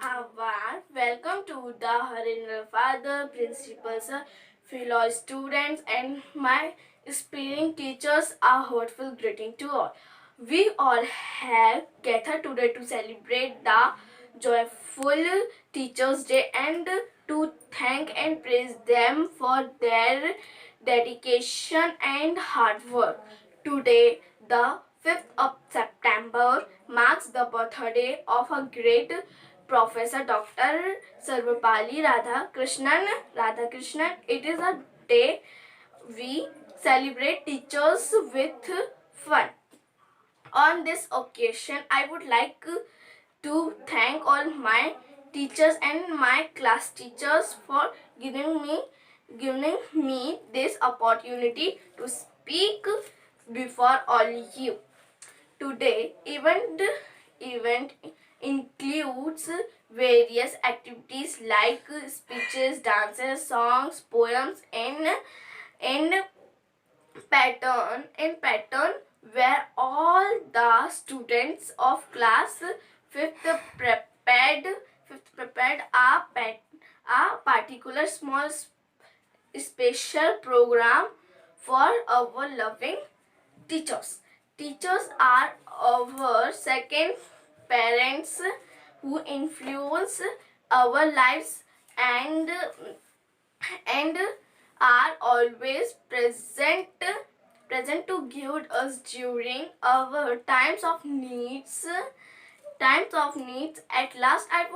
Avan, welcome to the Harinder Father, Principal Sir, fellow students, and my aspiring teachers. A heartfelt greeting to all. We all have gathered today to celebrate the joyful Teachers' Day and to thank and praise them for their dedication and hard work. Today, the 5th of September marks the birthday of a great Professor Dr. Sarvapalli Radhakrishnan. It is a day we celebrate teachers with fun. On this occasion, I would like to thank all my teachers and my class teachers for giving me this opportunity to speak before all you. Today event includes various activities like speeches, dances, songs, poems, and pattern where all the students of class 5th prepared a particular small special program for our loving teachers. Teachers are our second parents who influence our lives and are always present to guide us during our times of needs. At last, I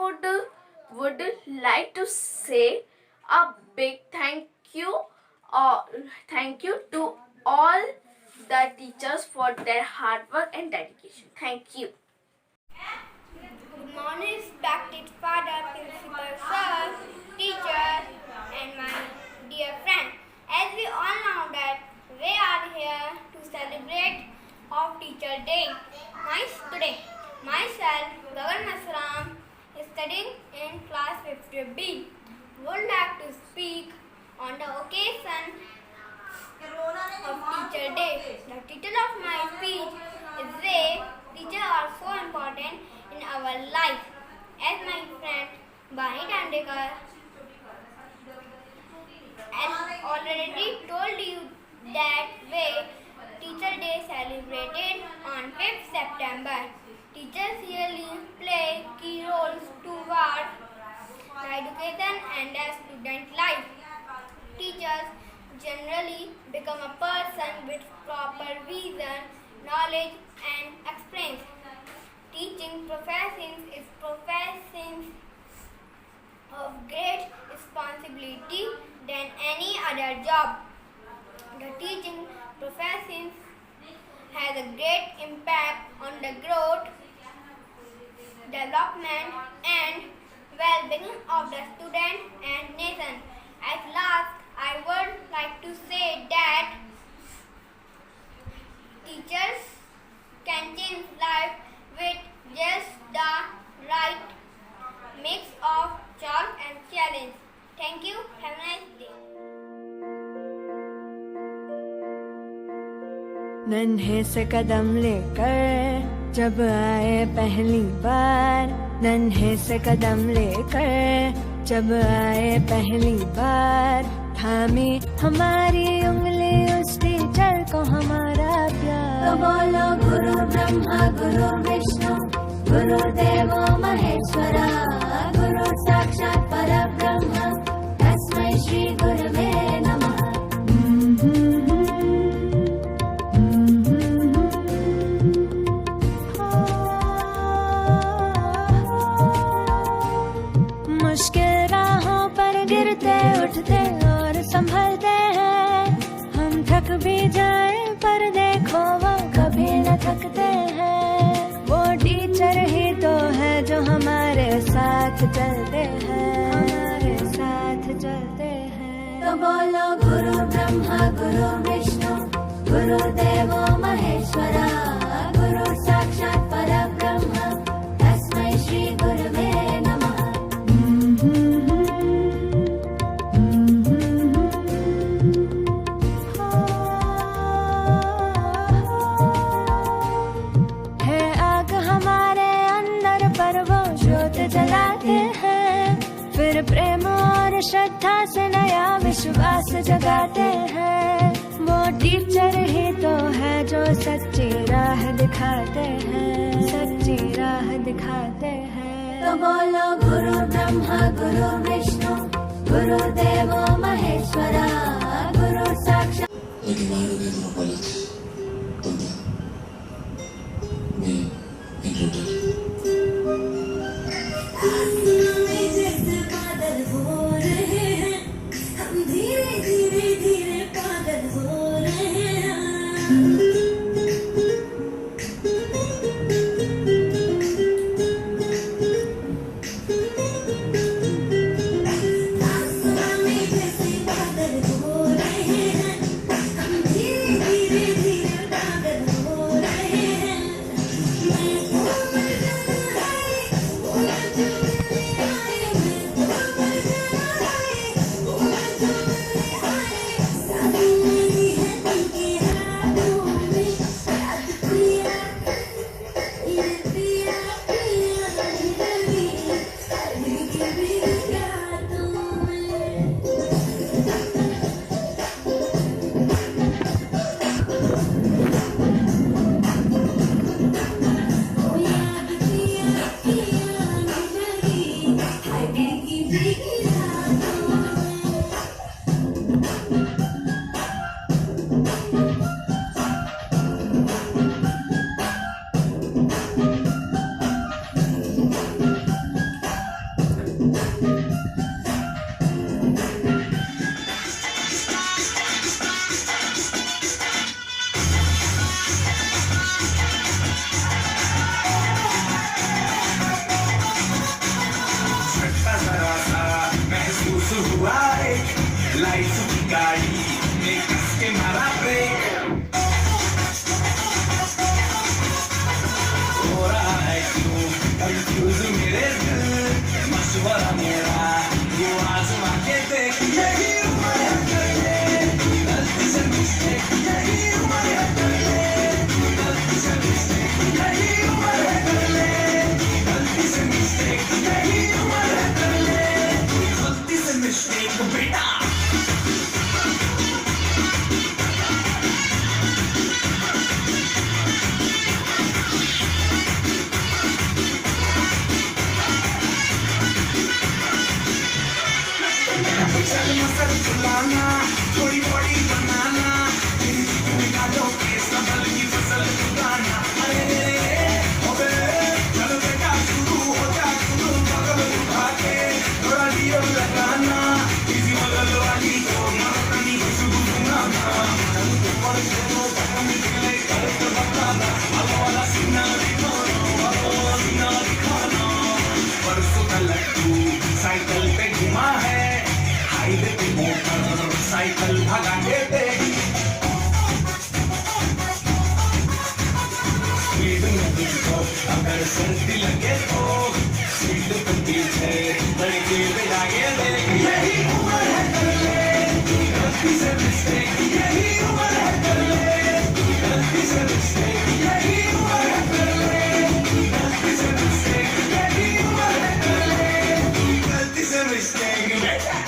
would like to say a big thank you to all the teachers for their hard work and dedication. Thank you. Good morning, respected father, principal sir, teachers, and my dear friend. As we all know that we are here to celebrate of Teacher Day. Today, myself, Gagan Masram, is studying in class 50B. Would like to speak on the occasion of Teacher Day. The title of my speech is Way Teachers are so important in our life. As my friend Bani Dandekar has already told you that way Teacher Day celebrated on 5th September. Teachers really play key roles toward the education and the student life. Teachers generally become a person with proper vision, knowledge and experience. Teaching profession is profession of great responsibility than any other job. The teaching profession has a great impact on the growth, development and well-being of the student and nation. At last, I would like to say that teachers can change life with just the right mix of joy and challenge. Thank you. Have a nice day. नन्हे से कदम लेकर जब आए पहली बार, नन्हे से कदम लेकर जब आए पहली बार, थामी हमारी उंगली उस टीचर को हमारा प्यार। तो बोलो गुरु ब्रह्मा गुरु विष्णु गुरुदेवो महेश्वरा, गुरु साक्षात् परब्रह्म तस्मै श्री गुरवे नमः। मुश्किल राहों पर गिरते उठते और संभलते हैं, हम थक भी जाए पर देखो वो कभी न थकते हैं। वो टीचर ही तो है जो हमारे साथ चलते हैं, हमारे साथ चलते हैं। तो बोलो गुरु ब्रह्मा गुरु विष्णु गुरुदेवो महेश्वरा, गुरु साक्षात् परब्रह्म तस्मै श्री गुरवे नमः। जलाते श्रद्धा से नया विश्वास जगाते हैं। वो टीचर ही तो है जो सच्ची राह दिखाते हैं, सच्ची राह दिखाते हैं। तो बोलो गुरु ब्रह्मा गुरु विष्णु गुरुदेवो महेश्वरा गुरु साक्षात। lagi baru kayak mau balik tante nih introvert जैसे बादल हो रहे हैं हम धीरे धीरे धीरे पागल हो रहे हैं। आसमान में जैसे बादल हो रहे हैं हम धीरे धीरे धीरे पागल हो रहे हैं। मैं तो मर जाना है वो जो मेरे आए, मैं तो मर जाना है वो जो मेरे आए। सारी मेरी है उनके हाथों में, याद पिया ये पिया पिया रवि सारी की मेरी यादों में। ओ याद पिया पिया रवि सारी की मेरी यादों में। झटका जरा सा महसूस हुआ एक लाइफ की गाड़ी में कस के मारा ब्रेक। हो रहा है क्यों कंफ्यूज मेरे दिल, मशवरा मेरा ये आजमा के देख। यही उम्र है कर ले गलती से मिस्टेक, यही उम्र है कर ले गलती से मिस्टेक, यही उम्र है कर ले गलती से मिस्टेक, यही उम्र है कर ले गलती से मिस्टेक बेटा। चल मसल चलाना थोड़ी बॉडी बनाना निकालो के संभल की फसल उगाना। अरे अबे चलो बेटा शुरू हो जा शुरू बगल उठा के थोड़ा लियो लगाना इसी बगल वाली को मरतनी शुरू सुनाना। ऊपर से वो बटन निकले कर तो बताना अब वाला सीना दिखाना, अब सीना दिखाना। परसों का लट्टू साइकिल पे घुमा है हाईवे पे मोटर साइकिल भगा के देगी। स्पीड में तुझको अगर सर्दी लगे तो सीट पे पीछे लड़के पे आगे देख। यही उम्र है कर ले गलती से मिस्टेक, यही उम्र है कर ले गलती से मिस्टेक, यही उम्र है कर ले गलती से मिस्टेक, यही उम्र है कर ले गलती से मिस्टेक बेटा।